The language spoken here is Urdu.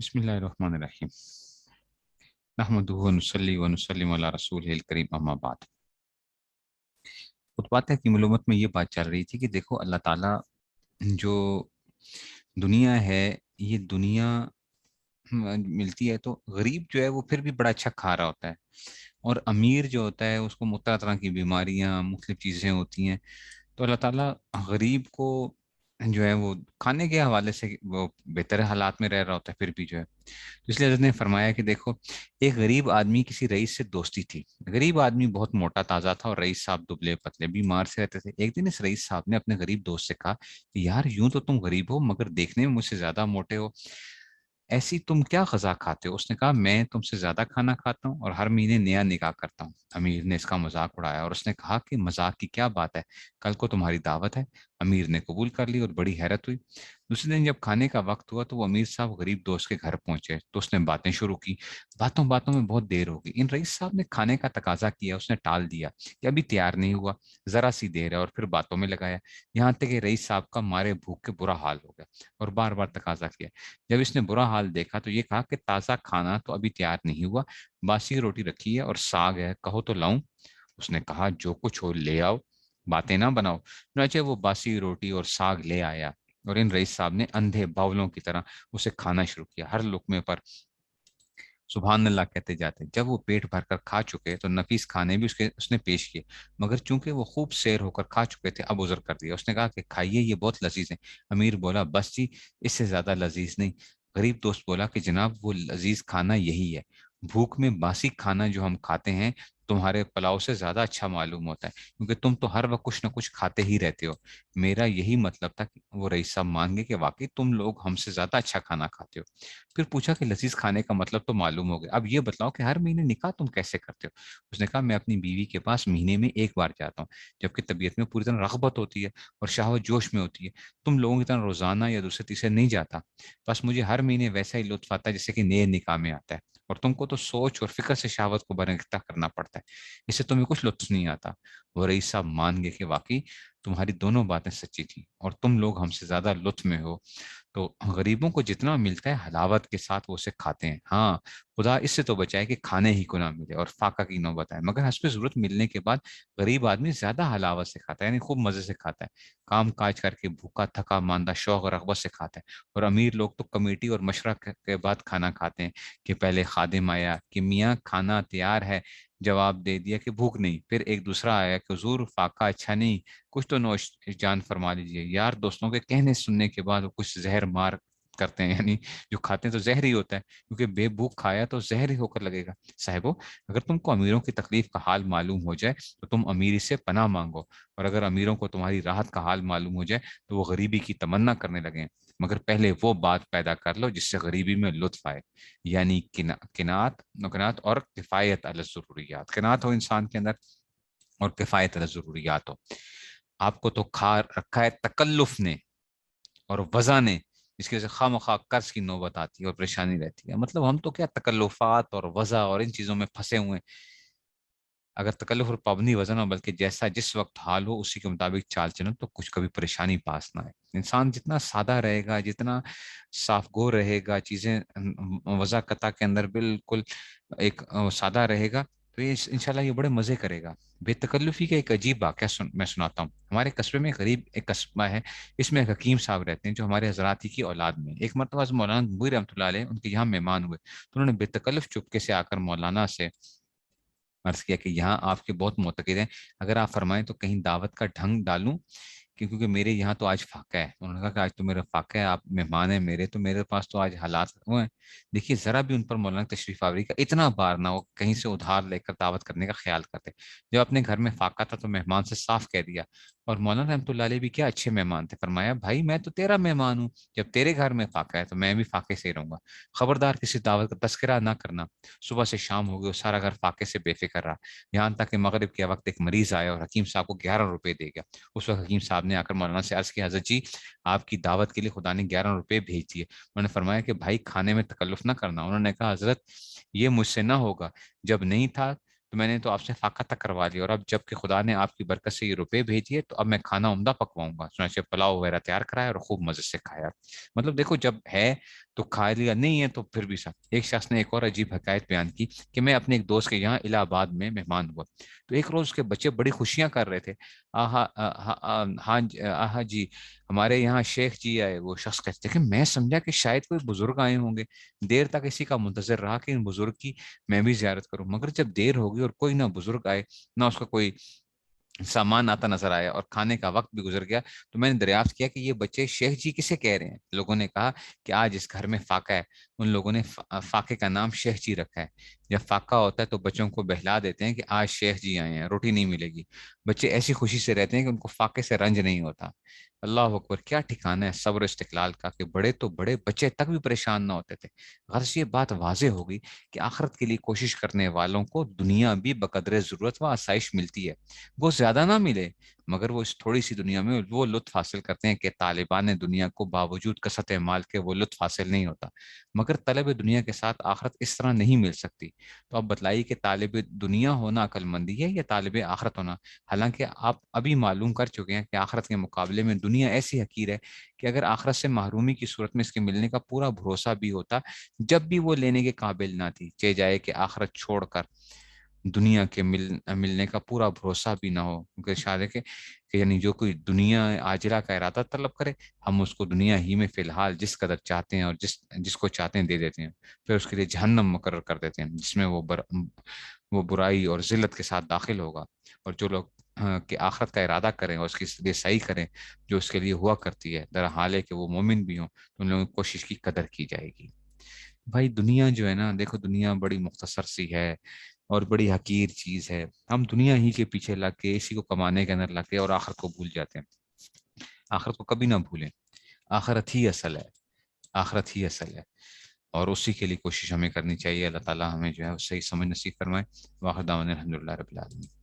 بسم اللہ الرحمن الرحیم نحمدہ ونصلی ونسلم علی رسولہ الکریم اما بعد۔ خطبات کی معلومات میں یہ بات چل رہی تھی کہ دیکھو اللہ تعالیٰ جو دنیا ہے، یہ دنیا ملتی ہے تو غریب جو ہے وہ پھر بھی بڑا اچھا کھا رہا ہوتا ہے، اور امیر جو ہوتا ہے اس کو طرح طرح کی بیماریاں مختلف چیزیں ہوتی ہیں۔ تو اللہ تعالیٰ غریب کو جو ہے وہ کھانے کے حوالے سے وہ بہتر حالات میں رہ رہا ہوتا ہے پھر بھی جو ہے، تو اس لیے حضرت نے فرمایا کہ دیکھو، ایک غریب آدمی کسی رئیس سے دوستی تھی۔ غریب آدمی بہت موٹا تازہ تھا اور رئیس صاحب دبلے پتلے بیمار سے رہتے تھے۔ ایک دن اس رئیس صاحب نے اپنے غریب دوست سے کہا کہ یار، یوں تو تم غریب ہو مگر دیکھنے میں مجھ سے زیادہ موٹے ہو، ایسی تم کیا غذا کھاتے ہو؟ اس نے کہا میں تم سے زیادہ کھانا کھاتا ہوں اور ہر مہینے نیا نکاح کرتا ہوں۔ امیر نے اس کا مذاق اڑایا اور اس نے کہا کہ مذاق کی کیا بات ہے، کل کو تمہاری دعوت ہے۔ امیر نے قبول کر لی اور بڑی حیرت ہوئی۔ دوسرے دن جب کھانے کا وقت ہوا تو وہ امیر صاحب غریب دوست کے گھر پہنچے تو اس نے باتیں شروع کی۔ باتوں باتوں میں بہت دیر ہو گئی۔ ان رئیس صاحب نے کھانے کا تقاضا کیا، اس نے ٹال دیا کہ ابھی تیار نہیں ہوا، ذرا سی دیر ہے، اور پھر باتوں میں لگایا، یہاں تک کہ رئیس صاحب کا مارے بھوک کے برا حال ہو گیا اور بار بار تقاضا کیا۔ جب اس نے برا حال دیکھا تو یہ کہا کہ تازہ کھانا تو ابھی تیار نہیں ہوا، باسی روٹی رکھی ہے اور ساگ ہے، کہو تو لاؤں؟ اس نے کہا جو کچھ ہو لے آؤ، باتیں نہ بناؤ۔ چنانچہ وہ باسی روٹی اور ساگ لے آیا اور ان رئیس صاحب نے اندھے باولوں کی طرح اسے کھانا شروع کیا، ہر لقمے پر سبحان اللہ کہتے جاتے۔ جب وہ پیٹ بھر کر کھا چکے تو نفیس کھانے بھی اس نے پیش کیے، مگر چونکہ وہ خوب سیر ہو کر کھا چکے تھے اب عذر کر دیا۔ اس نے کہا کہ کھائیے، یہ بہت لذیذ ہے۔ امیر بولا بس جی، اس سے زیادہ لذیذ نہیں۔ غریب دوست بولا کہ جناب، وہ لذیذ کھانا یہی ہے، بھوک میں باسی کھانا جو ہم کھاتے ہیں تمہارے پلاؤ سے زیادہ اچھا معلوم ہوتا ہے، کیونکہ تم تو ہر وقت کچھ نہ کچھ کھاتے ہی رہتے ہو۔ میرا یہی مطلب تھا کہ وہ رئیس صاحب مان گئے کہ واقعی تم لوگ ہم سے زیادہ اچھا کھانا کھاتے ہو۔ پھر پوچھا کہ لذیذ کھانے کا مطلب تو معلوم ہو گیا، اب یہ بتلاؤ کہ ہر مہینے نکاح تم کیسے کرتے ہو؟ اس نے کہا میں اپنی بیوی کے پاس مہینے میں ایک بار جاتا ہوں، جبکہ طبیعت میں پوری طرح رغبت ہوتی ہے اور شہوت جوش میں ہوتی ہے۔ تم لوگوں کی طرح روزانہ یا دوسرے تیسرے نہیں جاتا، بس مجھے ہر مہینے ویسا ہی لطف آتا ہے جیسے کہ نئے نکاح میں آتا ہے، اور تم کو تو سوچ اور فکر سے شہوت کو برنگتا کرنا پڑتا ہے، اس سے تمہیں کچھ لطف نہیں آتا۔ وہ رئیس صاحب مان گئے کہ واقعی تمہاری دونوں باتیں سچی تھیں اور تم لوگ ہم سے زیادہ لطف میں ہو۔ تو غریبوں کو جتنا ملتا ہے حلاوت کے ساتھ وہ اسے کھاتے ہیں۔ ہاں، خدا اس سے تو بچائے کہ کھانے ہی کو نہ ملے اور فاقہ کی نوبت آئے، مگر حسب ضرورت ملنے کے بعد غریب آدمی زیادہ حلاوت سے کھاتا ہے، یعنی خوب مزے سے کھاتا ہے، کام کاج کر کے بھوکا تھکا ماندہ شوق اور رغبت سے کھاتا ہے۔ اور امیر لوگ تو کمیٹی اور مشورہ کے بعد کھانا کھاتے ہیں کہ پہلے خادم آیا کہ میاں کھانا تیار ہے، جواب دے دیا کہ بھوک نہیں، پھر ایک دوسرا آیا کہ حضور فاقہ اچھا نہیں، کچھ تو نوش جان فرما لیجیے۔ یار دوستوں کے کہنے سننے کے بعد وہ کچھ زہر مار کرتے ہیں، یعنی جو کھاتے ہیں تو زہر ہی ہوتا ہے، کیونکہ بے بھوک کھایا تو زہر ہی ہو کر لگے گا۔ صاحبو، اگر تم کو امیروں کی تکلیف کا حال معلوم ہو جائے تو تم امیری سے پناہ مانگو، اور اگر امیروں کو تمہاری راحت کا حال معلوم ہو جائے تو وہ غریبی کی تمنا کرنے لگیں، مگر پہلے وہ بات پیدا کر لو جس سے غریبی میں لطف آئے، یعنی قناعت اور کفایت علی ضروریات، قناعت ہو انسان کے اندر اور کفایت علی ضروریات ہو۔ آپ کو تو کھا رکھا ہے تکلف نے اور وضع نے، جس کی وجہ سے خواہ مخواہ قرض کی نوبت آتی ہے اور پریشانی رہتی ہے۔ مطلب ہم تو کیا تکلفات اور وضع اور ان چیزوں میں پھنسے ہوئے ہیں۔ اگر تکلف اور پابندی وزن نہ ہو بلکہ جیسا جس وقت حال ہو اسی کے مطابق چال چلیں تو کچھ کبھی پریشانی پاس نہ آئے۔ انسان جتنا سادہ رہے گا، جتنا صاف گو رہے گا، چیزیں وضع قطع کے اندر بالکل ایک سادہ رہے گا، تو یہ انشاءاللہ یہ بڑے مزے کرے گا۔ بے تکلفی کا ایک عجیب واقعہ میں سناتا ہوں۔ ہمارے قصبے میں قریب ایک قصبہ ہے، اس میں ایک حکیم صاحب رہتے ہیں جو ہمارے حضرات ہی کی اولاد میں۔ ایک مرتبہ مولانا نبوی رحمۃ اللہ علیہ ان کے یہاں مہمان ہوئے تو انہوں نے بے تکلف چپکے سے آ کر مولانا سے عرض کیا کہ یہاں آپ کے بہت معتقد ہیں، اگر آپ فرمائیں تو کہیں دعوت کا ڈھنگ ڈالوں، کیونکہ میرے یہاں تو آج فاقہ ہے۔ انہوں نے کہا کہ آج تو میرا فاقہ ہے، آپ مہمان ہیں میرے، تو میرے پاس تو آج حالات وہ ہیں۔ دیکھیے ذرا بھی ان پر مولانا تشریف آوری کا اتنا بار نہ ہو، کہیں سے ادھار لے کر دعوت کرنے کا خیال کرتے۔ جب اپنے گھر میں فاقہ تھا تو مہمان سے صاف کہہ دیا، اور مولانا رحمۃ اللہ علیہ بھی کیا اچھے مہمان تھے، فرمایا بھائی میں تو تیرا مہمان ہوں، جب تیرے گھر میں فاقہ ہے تو میں بھی فاقے سے ہی رہوں گا، خبردار کسی دعوت کا تذکرہ نہ کرنا۔ صبح سے شام ہو گئی اور سارا گھر فاقے سے بے فکر رہا، یہاں تک کہ مغرب کے وقت ایک مریض آیا اور حکیم صاحب کو 11 روپے دے گیا۔ اس وقت حکیم صاحب نے آ کر مولانا سے عرض کیا، حضرت جی آپ کی دعوت کے لیے خدا نے 11 روپے بھیج دیے۔ انہوں نے فرمایا کہ بھائی کھانے میں تکلف نہ کرنا۔ انہوں نے کہا حضرت یہ مجھ سے نہ ہوگا، جب نہیں تھا تو تو میں نے تو آپ سے فاقہ تک کروا لیا، اور اب جب کہ خدا نے آپ کی برکت سے یہ روپے بھیج دیے تو اب میں کھانا عمدہ پکواؤں گا، چنانچہ پلاؤ وغیرہ تیار کرایا اور خوب مزے سے کھایا۔ مطلب دیکھو جب ہے تو کھا لیا، نہیں ہے تو پھر بھی سب۔ ایک شخص نے ایک اور عجیب حکایت بیان کی کہ میں اپنے ایک دوست کے یہاں الہ آباد میں مہمان ہوا، تو ایک روز اس کے بچے بڑی خوشیاں کر رہے تھے۔ آہا ہاں آہا جی، ہمارے یہاں شیخ جی آئے۔ وہ شخص کہتے کہ میں سمجھا کہ شاید کوئی بزرگ آئے ہوں گے، دیر تک اسی کا منتظر رہا کہ ان بزرگ کی میں بھی زیارت کروں، مگر جب دیر ہوگی اور کوئی نہ بزرگ آئے نہ اس کا کوئی سامان آتا نظر آیا اور کھانے کا وقت بھی گزر گیا، تو میں نے دریافت کیا کہ یہ بچے شیخ جی کسے کہہ رہے ہیں؟ لوگوں نے کہا کہ آج اس گھر میں فاقہ ہے، ان لوگوں نے فاقے کا نام شیخ جی رکھا ہے۔ جب فاقہ ہوتا ہے تو بچوں کو بہلا دیتے ہیں کہ آج شیخ جی آئے ہیں، روٹی نہیں ملے گی۔ بچے ایسی خوشی سے رہتے ہیں کہ ان کو فاقے سے رنج نہیں ہوتا۔ اللہ اکبر، کیا ٹھکانہ ہے صبر و استقلال کا، کہ بڑے تو بڑے بچے تک بھی پریشان نہ ہوتے تھے۔ غرض یہ بات واضح ہوگی کہ آخرت کے لیے کوشش کرنے والوں کو دنیا بھی بقدر ضرورت و آسائش ملتی ہے۔ وہ زیادہ نہ ملے، مگر وہ اس تھوڑی سی دنیا میں وہ لطف حاصل کرتے ہیں کہ طالبان دنیا کو باوجود کثرت مال کے وہ لطف حاصل نہیں ہوتا۔ مگر طلب دنیا کے ساتھ آخرت اس طرح نہیں مل سکتی۔ تو اب بتلائیے کہ طالب دنیا ہونا عقل مندی ہے یا طالب آخرت ہونا؟ حالانکہ آپ ابھی معلوم کر چکے ہیں کہ آخرت کے مقابلے میں دنیا ایسی حقیر ہے کہ اگر آخرت سے محرومی کی صورت میں اس کے ملنے کا پورا بھروسہ بھی ہوتا، جب بھی وہ لینے کے قابل نہ تھی، چہ جائے کہ آخرت چھوڑ کر دنیا کے ملنے کا پورا بھروسہ بھی نہ ہو، کیونکہ شاید ہے کہ یعنی جو کوئی دنیا عاجلہ کا ارادہ طلب کرے، ہم اس کو دنیا ہی میں فی الحال جس قدر چاہتے ہیں اور جس کو چاہتے ہیں دے دیتے ہیں، پھر اس کے لیے جہنم مقرر کر دیتے ہیں جس میں وہ برائی اور ذلت کے ساتھ داخل ہوگا۔ اور جو لوگ کہ آخرت کا ارادہ کریں اور اس کے لیے صحیح کریں جو اس کے لیے ہوا کرتی ہے، در حال ہے کہ وہ مومن بھی ہوں، تو ان لوگوں کی کوشش کی قدر کی جائے گی۔ بھائی دنیا جو ہے نا، دیکھو دنیا بڑی مختصر سی ہے اور بڑی حقیر چیز ہے۔ ہم دنیا ہی کے پیچھے لگ کے اسی کو کمانے کے اندر لگ کے اور آخرت کو بھول جاتے ہیں۔ آخرت کو کبھی نہ بھولیں، آخرت ہی اصل ہے، آخرت ہی اصل ہے، اور اسی کے لیے کوشش ہمیں کرنی چاہیے۔ اللہ تعالی ہمیں جو ہے صحیح سمجھ نصیب فرمائے۔ واخر دعوانا الحمدللہ رب العالمین۔